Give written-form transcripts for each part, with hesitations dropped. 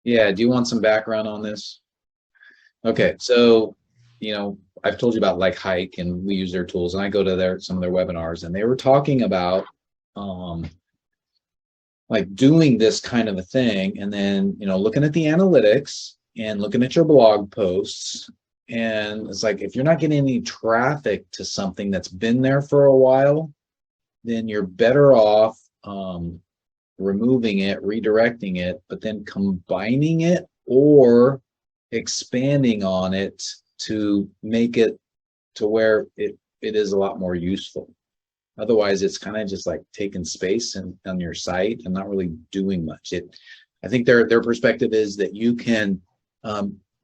Yeah, do you want some background on this? Okay, so I've told you about like Hike, and we use their tools, and I go to some of their webinars, and they were talking about um like doing this kind of a thing, and then looking at the analytics and looking at your blog posts, and it's like if you're not getting any traffic to something that's been there for a while, then you're better off removing it, redirecting it, but then combining it or expanding on it to make it to where it is a lot more useful. Otherwise, it's kind of just like taking space on your site and not really doing much. I think their perspective is that you can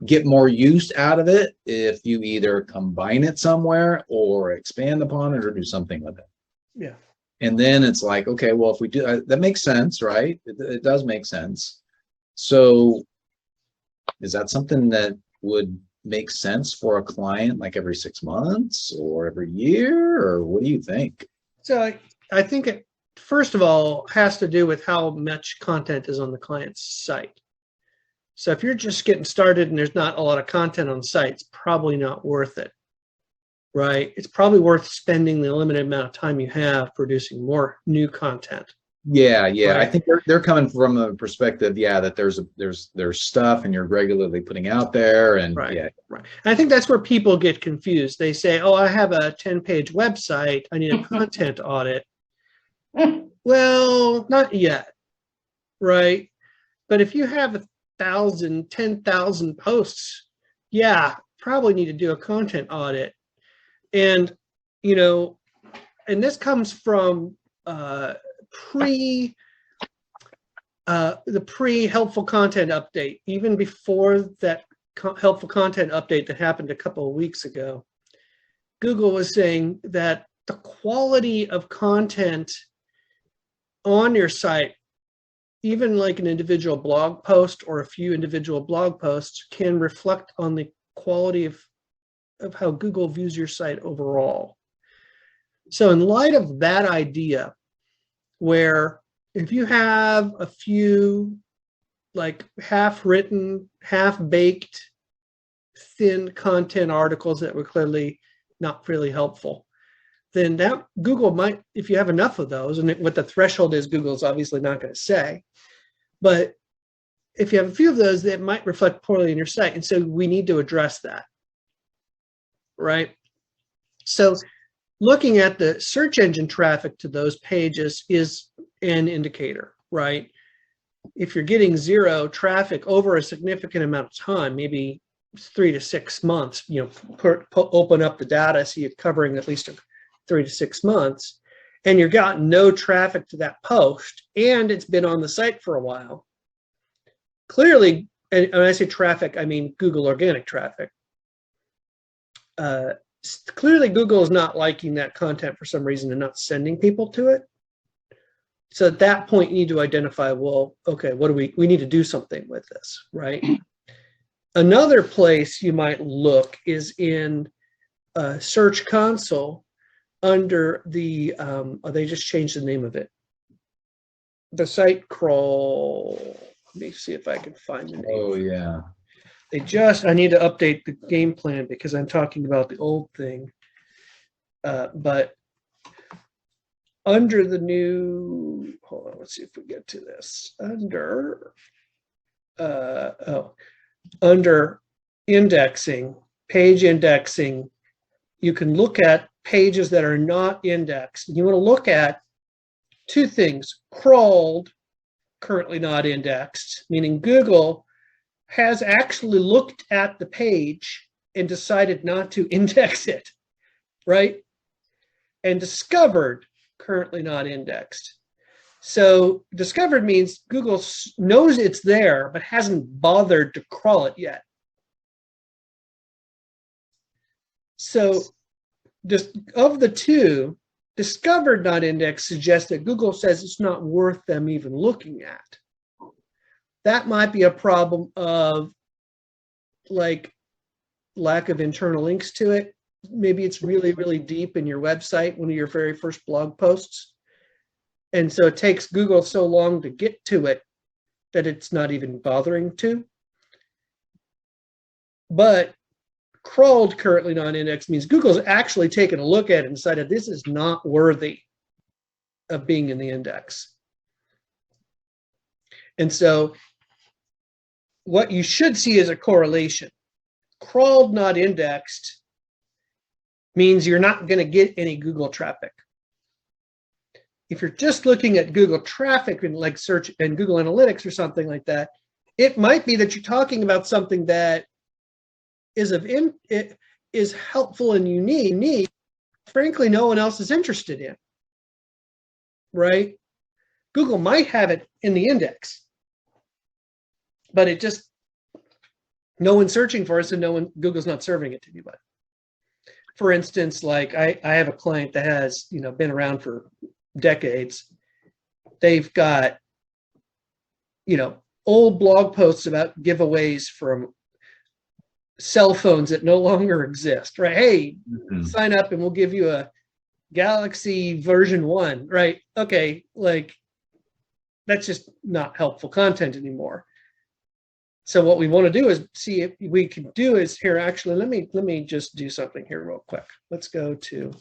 get more use out of it if you either combine it somewhere or expand upon it or do something with it. Yeah. And then it's like, okay, well, if we do, that makes sense, right? It does make sense. So is that something that would make sense for a client like every 6 months or every year, or what do you think? So I think it, first of all, has to do with how much content is on the client's site. So if you're just getting started and there's not a lot of content on the site, it's probably not worth it, right? It's probably worth spending the limited amount of time you have producing more new content. Yeah, Right. I think they're coming from a perspective, that there's stuff and you're regularly putting out there, and right. yeah. Right. And I think that's where people get confused. They say, oh, I have a 10-page website, I need a content audit. Well, not yet, right? But if you have 1,000, 10,000 posts, yeah, probably need to do a content audit. And, and this comes from the pre-helpful content update, even before that helpful content update that happened a couple of weeks ago. Google was saying that the quality of content on your site, even like an individual blog post or a few individual blog posts, can reflect on the quality of how Google views your site overall. So in light of that idea, where if you have a few like half-written, half-baked, thin content articles that were clearly not really helpful, then that Google might, if you have enough of those, and what the threshold is, Google's obviously not going to say, but if you have a few of those, that might reflect poorly in your site. And so we need to address that, right? So looking at the search engine traffic to those pages is an indicator, right? If you're getting zero traffic over a significant amount of time, maybe 3 to 6 months, open up the data, so you're covering at least 3 to 6 months, and you've got no traffic to that post, and it's been on the site for a while, clearly, and when I say traffic, I mean Google organic traffic. Clearly, Google is not liking that content for some reason and not sending people to it. So at that point, you need to identify, well, okay, what do we need to do something with this, right? Another place you might look is in Search Console under the, they just changed the name of it. The site crawl, let me see if I can find the name. Oh, yeah. I need to update the game plan because I'm talking about the old thing. But under the new, hold on, let's see if we get to this. Under indexing, page indexing, you can look at pages that are not indexed. You want to look at two things: crawled, currently not indexed, meaning Google has actually looked at the page and decided not to index it, right? And discovered, currently not indexed. So discovered means Google knows it's there, but hasn't bothered to crawl it yet. So just of the two, discovered not indexed suggests that Google says it's not worth them even looking at. That might be a problem of like lack of internal links to it. Maybe it's really, really deep in your website, one of your very first blog posts. And so it takes Google so long to get to it that it's not even bothering to. But crawled currently not indexed means Google's actually taken a look at it and decided this is not worthy of being in the index. And so what you should see is a correlation. Crawled not indexed means you're not going to get any Google traffic. If you're just looking at Google traffic and like search and Google Analytics or something like that, it might be that you're talking about something that is helpful and unique, frankly, no one else is interested in, right? Google might have it in the index, but it just, no one's searching for it, and Google's not serving it to anybody. For instance, like I have a client that has, been around for decades. They've got, old blog posts about giveaways from cell phones that no longer exist, right? Hey, sign up and we'll give you a Galaxy version 1, right? Okay, like that's just not helpful content anymore. So what we want to do is see if we can do is here, actually, let me just do something here real quick. Let's go to,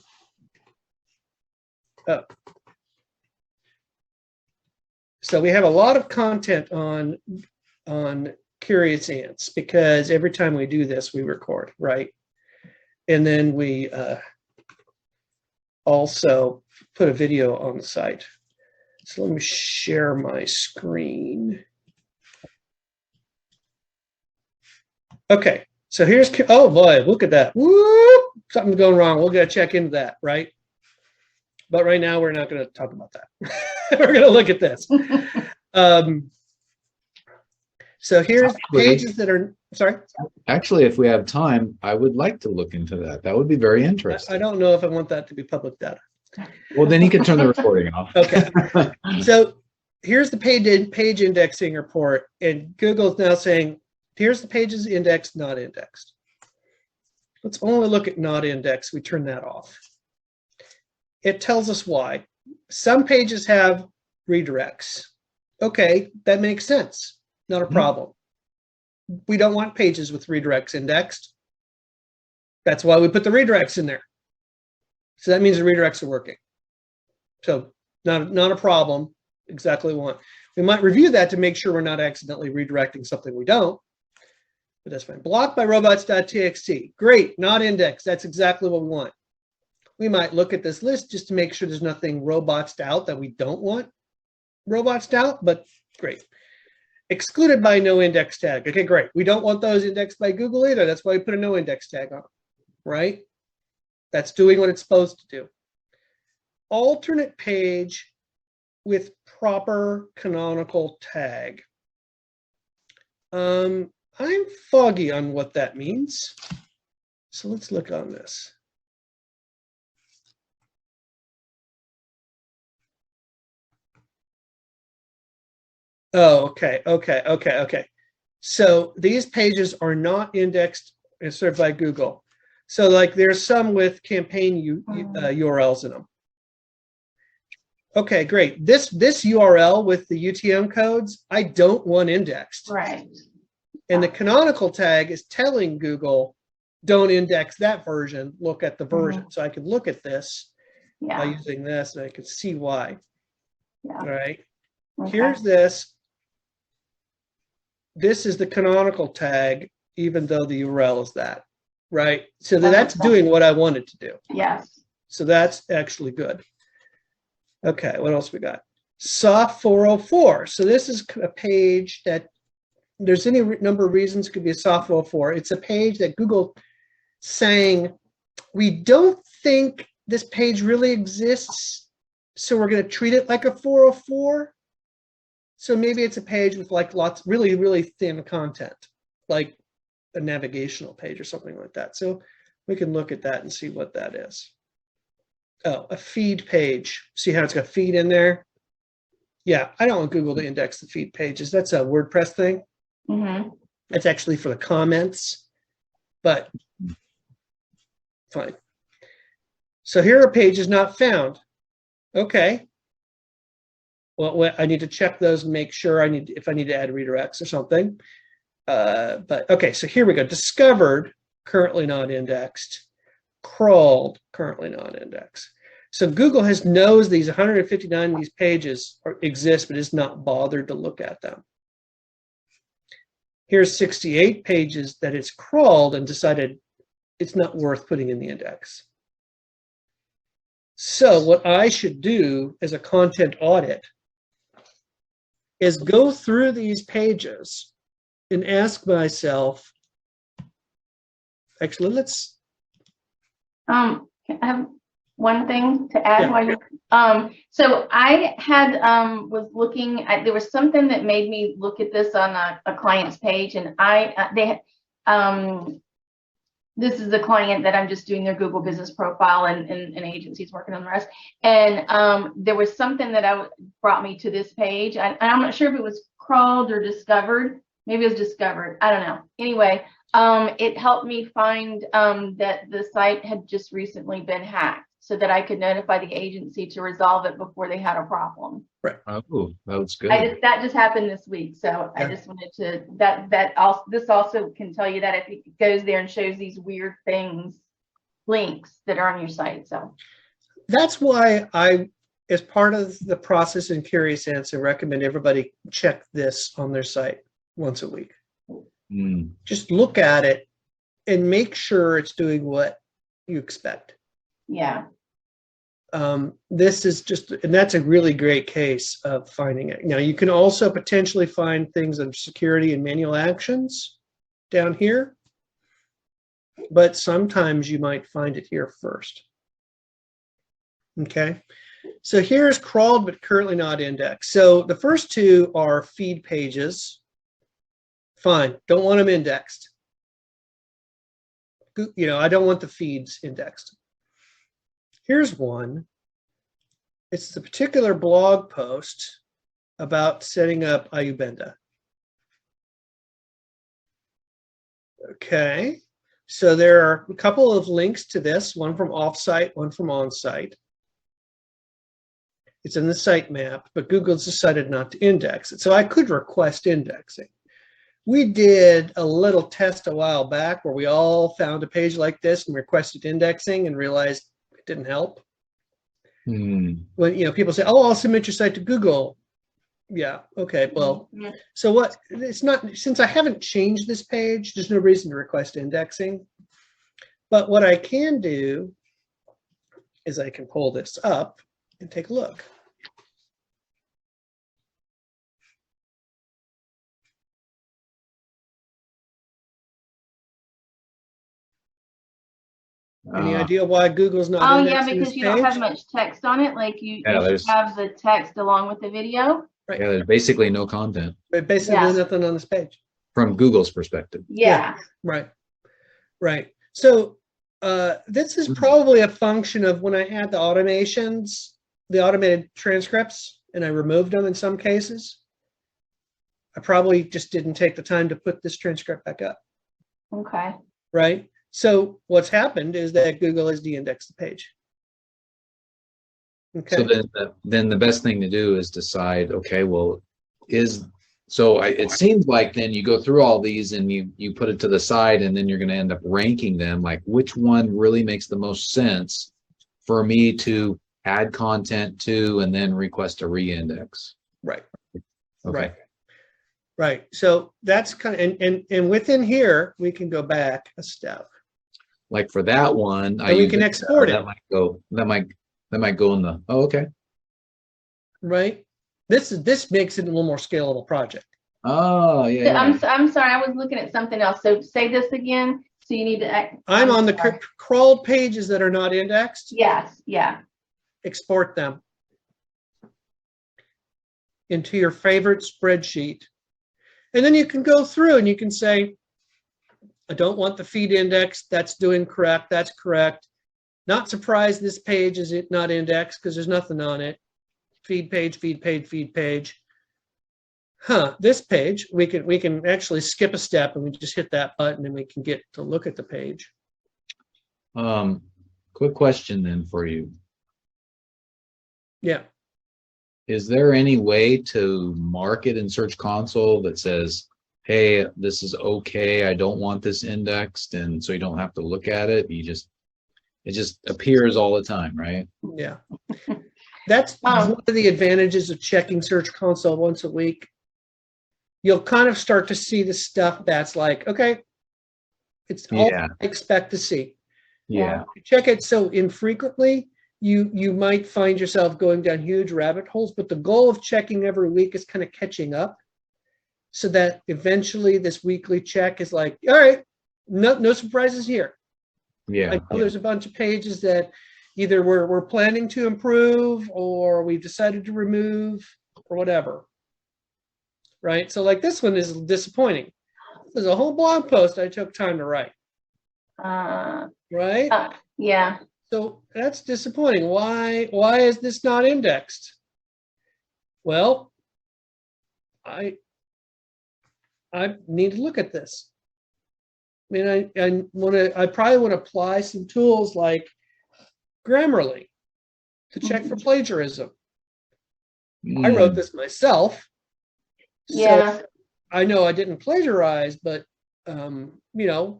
so we have a lot of content on Curious Ants because every time we do this, we record, right? And then we also put a video on the site. So let me share my screen. Okay, so here's, oh boy, look at that. Whoop, something's going wrong. We're going to check into that, right? But right now, we're not going to talk about that. We're going to look at this. So here's pages that are, sorry? Actually, if we have time, I would like to look into that. That would be very interesting. I don't know if I want that to be public data. Well, then you can turn the recording off. Okay. So here's the page indexing report, and Google's now saying, here's the pages indexed, not indexed. Let's only look at not indexed. We turn that off. It tells us why. Some pages have redirects. Okay, that makes sense. Not a problem. We don't want pages with redirects indexed. That's why we put the redirects in there. So that means the redirects are working. So not a problem. Exactly what we want. We might review that to make sure we're not accidentally redirecting something we don't. But that's fine. Blocked by robots.txt. Great, not indexed. That's exactly what we want. We might look at this list just to make sure there's nothing robots out that we don't want robots out, but great. Excluded by no index tag. Okay, great. We don't want those indexed by Google either. That's why we put a no index tag on, right? That's doing what it's supposed to do. Alternate page with proper canonical tag. I'm foggy on what that means. So let's look on this. Oh, okay. So these pages are not indexed and served by Google. So like there's some with campaign URLs in them. Okay, great. This URL with the UTM codes, I don't want indexed. Right. And the canonical tag is telling Google, don't index that version, look at the version. So I can look at this by using this and I can see why. All right. Okay. Here's this. This is the canonical tag, even though the URL is that, right? So that's doing what I wanted to do. Yes. So that's actually good. Okay, what else we got? Soft 404. So this is a page that there's any number of reasons it could be a soft 404. It's a page that Google saying, we don't think this page really exists, so we're going to treat it like a 404. So maybe it's a page with like lots, really, really thin content, like a navigational page or something like that. So we can look at that and see what that is. Oh, a feed page. See how it's got feed in there? Yeah, I don't want Google to index the feed pages. That's a WordPress thing. Mm-hmm. That's actually for the comments, but fine. So here are pages not found. Okay. well, I need to check those and make sure if I need to add redirects or something. But okay, so here we go. Discovered, currently not indexed. Crawled, currently not indexed. So Google knows these 159 of these pages exist, but is not bothered to look at them. Here's 68 pages that it's crawled and decided it's not worth putting in the index. So what I should do as a content audit is go through these pages and ask myself, actually, let's. I have one thing to add. Yeah. While you, so I had was looking at, there was something that made me look at this on a client's page, and this is the client that I'm just doing their Google business profile, and an agency's working on the rest. And there was something that brought me to this page. I'm not sure if it was crawled or discovered. Maybe it was discovered. I don't know. Anyway, it helped me find that the site had just recently been hacked, so that I could notify the agency to resolve it before they had a problem. Right. Oh, that was good. That just happened this week, so yeah. I just wanted to this also can tell you that if it goes there and shows these weird things, links that are on your site. So that's why I, as part of the process in Curious Answer, recommend everybody check this on their site once a week. Just look at it and make sure it's doing what you expect. Yeah. This is just, and that's a really great case of finding it. Now, you can also potentially find things under security and manual actions down here, but sometimes you might find it here first. Okay, so here's crawled but currently not indexed. So the first two are feed pages. Fine, don't want them indexed. You know, I don't want the feeds indexed. Here's one. It's the particular blog post about setting up Ayubenda. Okay, so there are a couple of links to this, one from offsite, one from onsite. It's in the sitemap, but Google's decided not to index it. So I could request indexing. We did a little test a while back where we all found a page like this and requested indexing and realized it didn't help. When, you know, people say, oh, I'll submit your site to Google. Yeah, okay, well, so what, it's not, since I haven't changed this page, there's no reason to request indexing. But what I can do is I can pull this up and take a look. Any idea why Google's not Oh yeah, indexing because this you page? don't have much text on it. Like you Yeah, have the text along with the video. Right. Yeah, there's basically no content But basically Yeah. there's nothing on this page. from Google's perspective. Yeah. Right, right. So this is probably a function of when I had the automations, the automated transcripts, and I removed them in some cases. I probably just didn't take the time to put this transcript back up. Okay. Right. So what's happened is that Google has de-indexed the page. Okay. So then the best thing to do is decide, okay, well, it seems like then you go through all these and you put it to the side, and then you're going to end up ranking them, like which one really makes the most sense for me to add content to and then request a re-index. Right. Okay. Right. Right. So that's kind of, and within here, we can go back a step. Like for that one, And we can export it. That might go in the, oh, okay. Right. This makes it a little more scalable project. Oh, So yeah. I'm sorry, I was looking at something else. So say this again. So you need to. I'm on the crawled pages that are not indexed. Yes. Yeah. Export them into your favorite spreadsheet. And then you can go through and you can say, I don't want the feed index. That's doing correct. That's correct. Not surprised this page is not indexed because there's nothing on it. Feed page, feed page, feed page. This page, we can actually skip a step and we just hit that button and we can get to look at the page. Quick question then for you. Yeah. is there any way to mark it in Search Console that says, hey, this is okay, I don't want this indexed, and so you don't have to look at it, it just appears all the time, right? Yeah. That's one of the advantages of checking Search Console once a week. You'll kind of start to see the stuff that's like, okay, it's all I expect to see. Yeah. You check it so infrequently, you might find yourself going down huge rabbit holes, but the goal of checking every week is kind of catching up so that eventually this weekly check is like, all right, no surprises here. Yeah. I know there's a bunch of pages that either we're planning to improve or we've decided to remove or whatever. Right? So like this one is disappointing. There's a whole blog post I took time to write. Right? Yeah. So that's disappointing. Why is this not indexed? Well, I need to look at this. I mean, I probably want to apply some tools like Grammarly to check for plagiarism. I wrote this myself. Yeah. So I know I didn't plagiarize, but you know,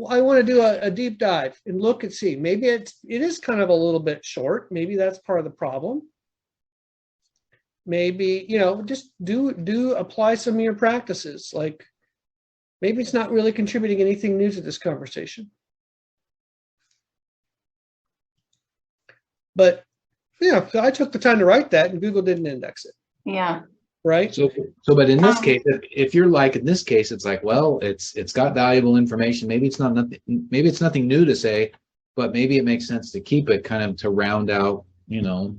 I want to do a deep dive and look and see. Maybe it is kind of a little bit short. Maybe that's part of the problem. Maybe, you know, just do apply some of your practices. Like maybe it's not really contributing anything new to this conversation. But you know, I took the time to write that and Google didn't index it. Yeah. Right. So but in this case, if you're like, in this case, it's like, well, it's got valuable information. Maybe it's nothing new to say, but maybe it makes sense to keep it kind of to round out, you know,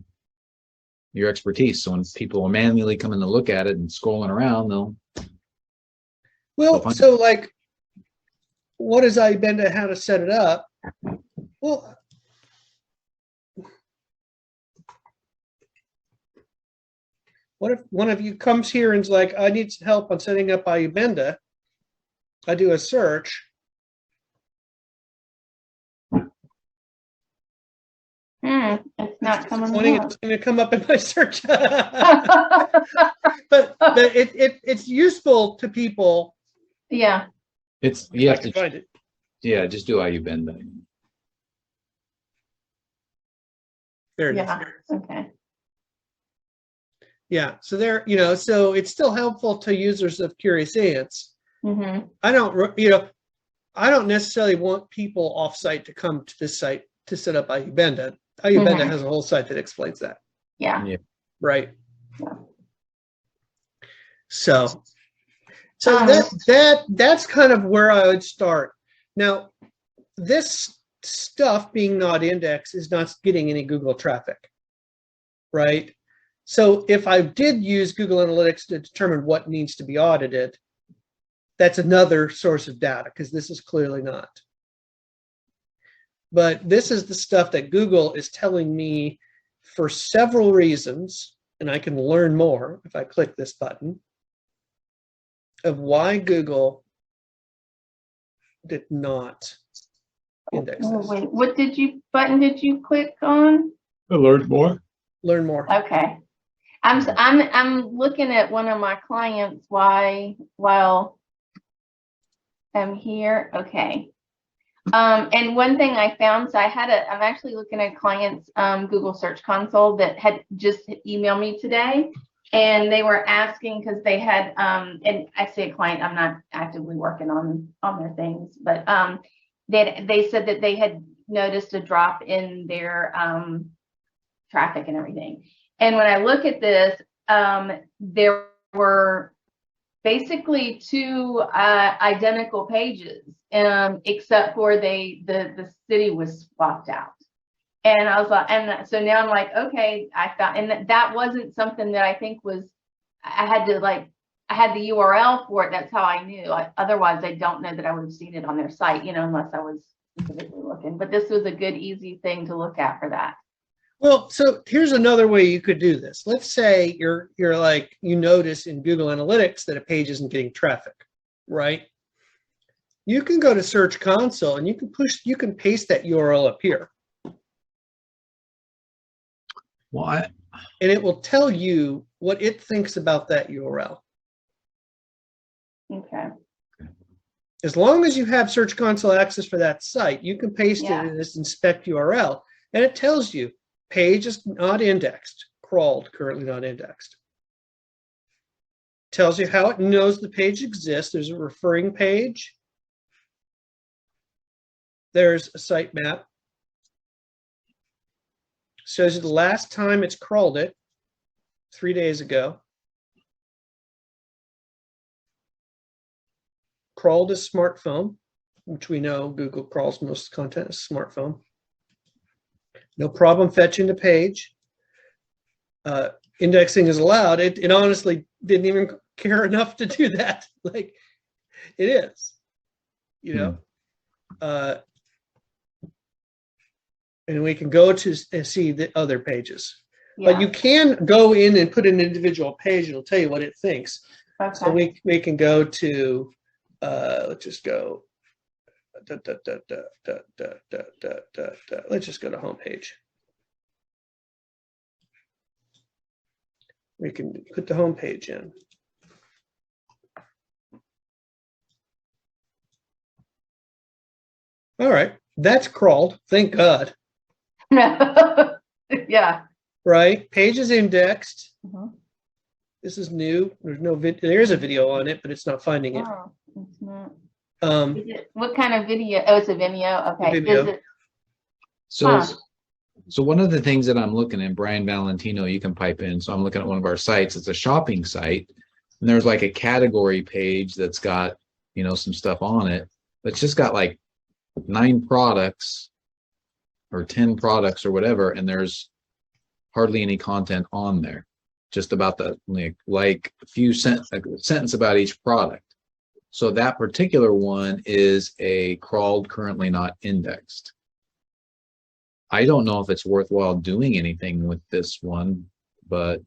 your expertise. So when people are manually coming to look at it and scrolling around, so like, what is iBenda, how to set it up? Well, what if one of you comes here and is like, I need some help on setting up iBenda? I do a search. It's not coming up. It's going to come up in my search. but it's useful to people. Yeah. you have to find it. Yeah, just do iBenda. There it is. Okay. Yeah, so there, you know, so it's still helpful to users of Curious Ants. Mm-hmm. I don't necessarily want people off-site to come to this site to set up iBenda. iBenda has a whole site that explains that. Yeah. Right. Yeah. So that's kind of where I would start. Now, this stuff being not indexed is not getting any Google traffic, right? So if I did use Google Analytics to determine what needs to be audited, that's another source of data because this is clearly not. But this is the stuff that Google is telling me for several reasons, and I can learn more if I click this button, of why Google did not index this. Wait, what button did you click on? Learn more. Learn more. Okay. I'm looking at one of my clients while I'm here. Okay. And one thing I found, so I'm actually looking at clients Google Search Console that had just emailed me today, and they were asking because they had and I say a client, I'm not actively working on their things, but they said that they had noticed a drop in their traffic and everything. And when I look at this, there were basically two identical pages, except for the city was swapped out. And I was like, and so now I'm like, okay, I found, and that wasn't something that I think was, I had the URL for it. That's how I knew. Otherwise, I don't know that I would have seen it on their site, unless I was specifically looking. But this was a good, easy thing to look at for that. Well, so here's another way you could do this. Let's say you're like, you notice in Google Analytics that a page isn't getting traffic, right? You can go to Search Console and you can paste that URL up here. Well, and it will tell you what it thinks about that URL. Okay. As long as you have Search Console access for that site, you can paste Yeah. it in this inspect URL, and it tells you page is not indexed, crawled, currently not indexed. Tells you how it knows the page exists. There's a referring page. There's a sitemap. Shows you the last time it's crawled it, 3 days ago. Crawled a smartphone, which we know Google crawls most content as smartphone. No problem fetching the page. Indexing is allowed. It honestly didn't even care enough to do that. Like it is, you know. And we can go to and see the other pages. Yeah. But you can go in and put an individual page. It'll tell you what it thinks. Okay. So we can go to, let's just go, let's just go to homepage. We can put the homepage in. All right, that's crawled. Thank God. Yeah. Right, page is indexed. Mhm. This is new. There's no video. There is a video on it, but it's not finding it. Oh, it's not. Um, Is it, what kind of video? Oh, it's a video. Okay. Video. Is it? so Huh. so one of the things that I'm looking at, Brian Valentino, you can pipe in. So I'm looking at one of our sites. It's a shopping site, and there's like a category page that's got, you know, some stuff on it. It's just got like 9 products or 10 products or whatever, and there's hardly any content on there. Just about the like a few sentence about each product. So that particular one is a crawled, currently not indexed. I don't know if it's worthwhile doing anything with this one, but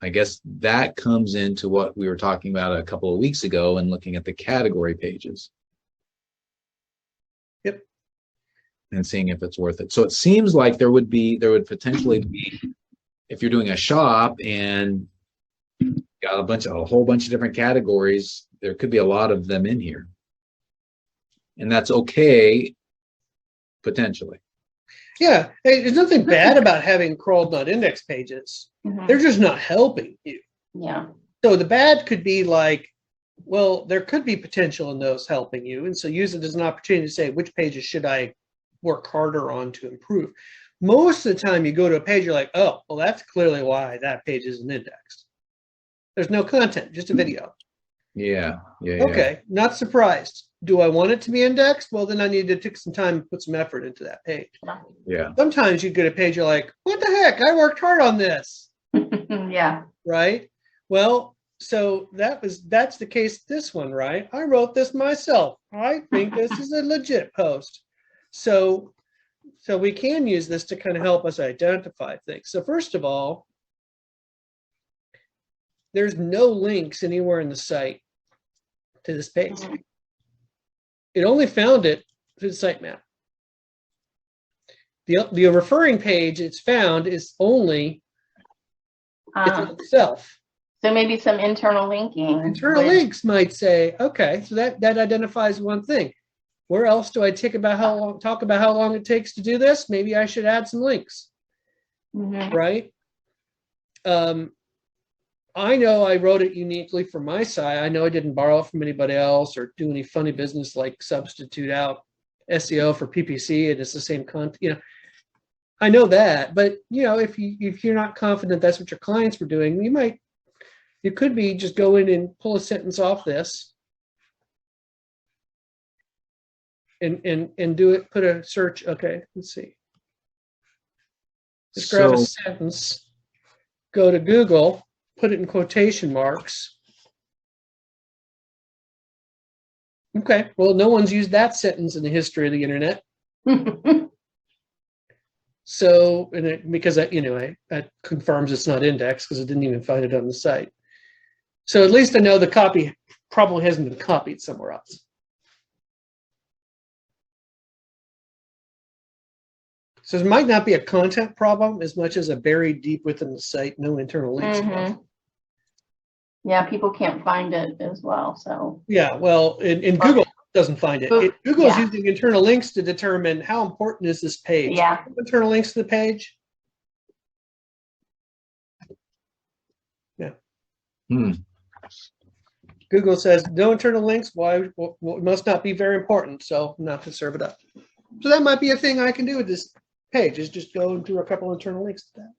I guess that comes into what we were talking about a couple of weeks ago and looking at the category pages. Yep. And seeing if it's worth it. So it seems like there would potentially be, if you're doing a shop and got a whole bunch of different categories, there could be a lot of them in here. And that's okay, potentially. yeah, hey, there's nothing bad about having crawled not indexed pages. Mhm. They're just not helping you. Yeah. So the bad could be like, well, there could be potential in those helping you. And so use it as an opportunity to say, which pages should I work harder on to improve? Most of the time you go to a page, you're like, oh, well, that's clearly why that page isn't indexed. There's no content, just a video. Yeah. Okay, not surprised. Do I want it to be indexed? Well, then I need to take some time and put some effort into that page. Yeah. Sometimes you get a page, you're like, what the heck? I worked hard on this, Yeah. right? Well, so that's the case with this one, right? I wrote this myself. I think this is a legit post. So we can use this to kind of help us identify things. So first of all, there's no links anywhere in the site to this page. It only found it through the sitemap. The referring page it's found is only itself. So maybe some internal linking. Internal links might say, okay, so that identifies one thing. Where else do I talk about how long it takes to do this? Maybe I should add some links, right? I know I wrote it uniquely for my site. I know I didn't borrow it from anybody else or do any funny business like substitute out SEO for PPC and it's the same content. You know, I know that, but you know, if you're not confident that's what your clients were doing, you could be just go in and pull a sentence off this and do it. Put a search. Okay, let's see. Just grab a sentence, go to Google. Put it in quotation marks. Okay, well, no one's used that sentence in the history of the internet. So, because that confirms it's not indexed because it didn't even find it on the site. So at least I know the copy probably hasn't been copied somewhere else. So it might not be a content problem as much as a buried deep within the site, no internal links. Yeah, people can't find it as well, so. Yeah, well, in Google doesn't find it. Google is Yeah. using internal links to determine how important is this page. Yeah. Internal links to the page. Hmm. Google says no internal links. Why? Well, it must not be very important, so I'm not going to serve it up. So that might be a thing I can do with this page, is just go and do a couple internal links to that.